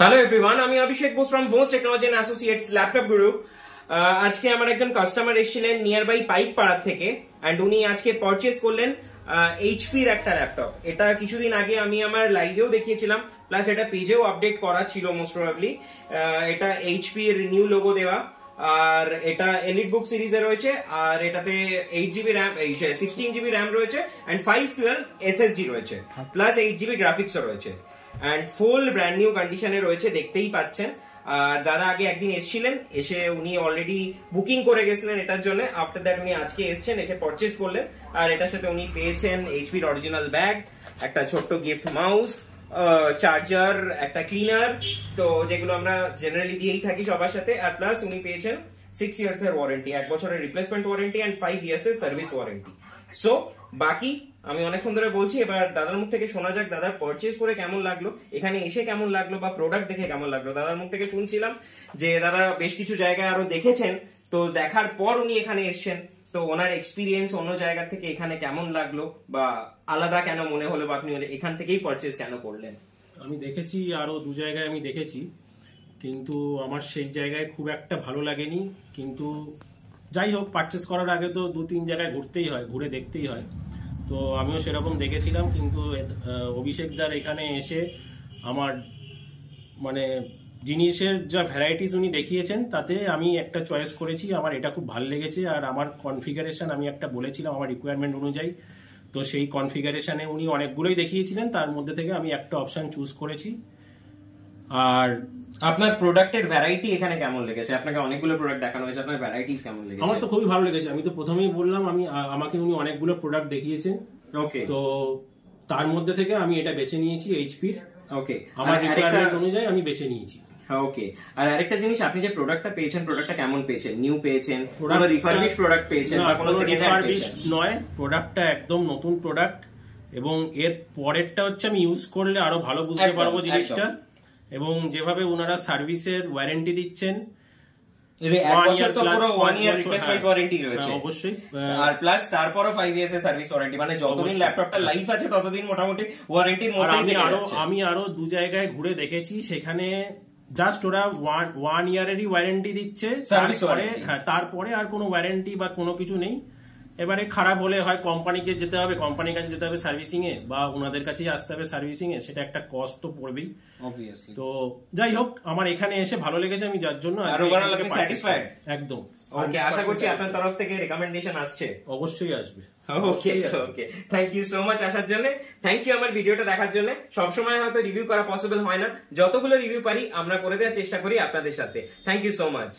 Hello everyone, আমি Abhishek Bose from Bose technology and associates laptop guru. আজকে আমার একজন কাস্টমার এসেছিলেন নিয়ার বাই পাইক পাড়ার থেকে, অ্যান্ড উনি আজকে পারচেজ করলেন এইচপির একটা ল্যাপটপ। এটা কিছুদিন আগে আমি আমার লাইভেও দেখিয়েছিলাম, প্লাস এটা পেজেও আপডেট করা ছিল মোস্ট প্রবাবলি। এটা এইচপির নিউ লোগো দেওয়া, আর এটা এলিট বুক সিরিজে রয়েছে, আর এটাতে 8GB র্যাম 16GB র্যাম রয়েছে অ্যান্ড 512 এসএসডি রয়েছে, প্লাস 8GB গ্রাফিক্সও রয়েছে, অ্যান্ড ফুল ব্র্যান্ড নিউ কন্ডিশনে রয়েছে, দেখতেই পাচ্ছেন। আর দাদা আগে একদিন এসেছিলেন, এসে উনি অলরেডি বুকিং করে গেছিলেন এটার জন্য। আফটার দ্যাট উনি আজকে এসেছেন, এসে পারচেজ করলেন, আর এটার সাথে উনি পেয়েছেন এইচপির অরিজিনাল ব্যাগ, একটা ছোট্ট গিফট মাউস, চার্জার, একটা ক্লিনার, তো যেগুলো আমরা জেনারেলি দিয়েই থাকি সবার সাথে। আর প্লাস উনি পেয়েছেন 6 ইয়ার্স এর ওয়ারেন্টি, 1 বছরের রিপ্লেসমেন্ট ওয়ারেন্টি অ্যান্ড 5 ইয়ার্স এর সার্ভিস ওয়ারেন্টি। সো বাকি আমি অনেকক্ষণ ধরে বলছি, এবার দাদার মুখ থেকে শোনা যাক দাদার পারচেজ করে কেমন লাগলো, এখানে এসে কেমন লাগলো, বা প্রোডাক্ট দেখে কেমন লাগলো। দাদার মুখ থেকে শুনছিলাম যে দাদা বেশ কিছু জায়গায় আরো দেখেছেন, তো দেখার পর উনি এখানে এসেছেন, তো ওনার এক্সপিরিয়েন্স অন্য জায়গা থেকে এখানে কেমন লাগলো, বা আলাদা কেন মনে হলো, বা আপনি এখান থেকেই পারচেজ কেন করলেন? আমি দেখেছি আরো দু জায়গায় আমি দেখেছি, কিন্তু আমার সেই জায়গায় খুব একটা ভালো লাগেনি। কিন্তু যাই হোক, পারচেজ করার আগে তো 2-3 জায়গায় ঘুরতেই হয়, ঘুরে দেখতেই হয়। তো আমিও সেরকম দেখেছিলাম, কিন্তু অভিষেকদার এখানে এসে আমার মানে জিনিসের যা ভ্যারাইটিস উনি দেখিয়েছেন, তাতে আমি একটা চয়েস করেছি। আমার এটা খুব ভালো লেগেছে, আর আমার কনফিগারেশন আমি একটা বলেছিলাম আমার রিকোয়ারমেন্ট অনুযায়ী, তো সেই কনফিগারেশনে উনি অনেকগুলোই দেখিয়েছিলেন, তার মধ্যে থেকে আমি একটা অপশন চুজ করেছি। আর আপনার প্রোডাক্টের ভ্যারাইটি এখানে কেমন লেগেছে? আপনাকে অনেকগুলো প্রোডাক্ট দেখানো হয়েছে, আপনার ভ্যারাইটিস কেমন লেগেছে? আমার তো খুবই ভালো লেগেছে। আমি তো প্রথমেই বললাম, আমাকে উনি অনেকগুলো প্রোডাক্ট দেখিয়েছেন। ওকে, তো তার মধ্যে থেকে আমি এটা বেছে নিয়েছি এইচপির। ওকে, আমার রিকোয়ারমেন্ট অনুযায়ী আমি বেছে নিয়েছি। ওকে, আর আরেকটা জিনিস, আপনি যে প্রোডাক্টটা পেয়েছেন, প্রোডাক্টটা কেমন পেয়েছেন? নিউ পেয়েছেন, কোনো রিফারবিশ প্রোডাক্ট পেয়েছেন, বা কোনো সেকেন্ড হ্যান্ড পেয়েছেন? নয়, প্রোডাক্টটা একদম নতুন প্রোডাক্ট, এবং এর পরেরটা হচ্ছে আমি ইউজ করলে আরো ভালো বুঝতে পারবো জিনিসটা। এবং যেভাবে ওনারা সার্ভিসের ওয়ারেন্টি দিচ্ছেন, অবশ্যই, আর প্লাস তারপরও 5 ইয়ার্স এর সার্ভিস ওয়ারেন্টি, মানে যতদিন ল্যাপটপটা লাইফ আছে ততদিন মোটামুটি ওয়ারেন্টির মধ্যেই। আমি আরো দু জায়গায় ঘুরে দেখেছি, সেখানে জাস্ট ওরা 1 ইয়ারেরই ওয়ারেন্টি দিচ্ছে, তারপরে আর কোনো ওয়ারেন্টি বা কোনো কিছু নেই। এবারে খারাপ হলে হয় কোম্পানিকে যেতে হবে, কোম্পানির কাছে যেতে হবে সার্ভিসিং এ, বা ওনাদের কাছেই আসতে হবে সার্ভিসিং এ, সেটা একটা কস্ট তো পড়বেই অবভিয়াসলি। তো যাই হোক, আমার এখানে এসে ভালো লেগেছে, আমি যার জন্য স্যাটিসফাইড একদম। ওকে, আশা করছি আপনার তরফ থেকে রেকমেন্ডেশন আসছে। অবশ্যই আসবে। ওকে ওকে, থ্যাংক ইউ সো মাচ আসার জন্য, থ্যাংক ইউ আমার ভিডিওটা দেখার জন্য। সবসময় হয়তো রিভিউ করা পসিবল হয় না, যতগুলো রিভিউ পারি আমরা করে দেওয়ার চেষ্টা করি আপনাদের সাথে। Thank you so much.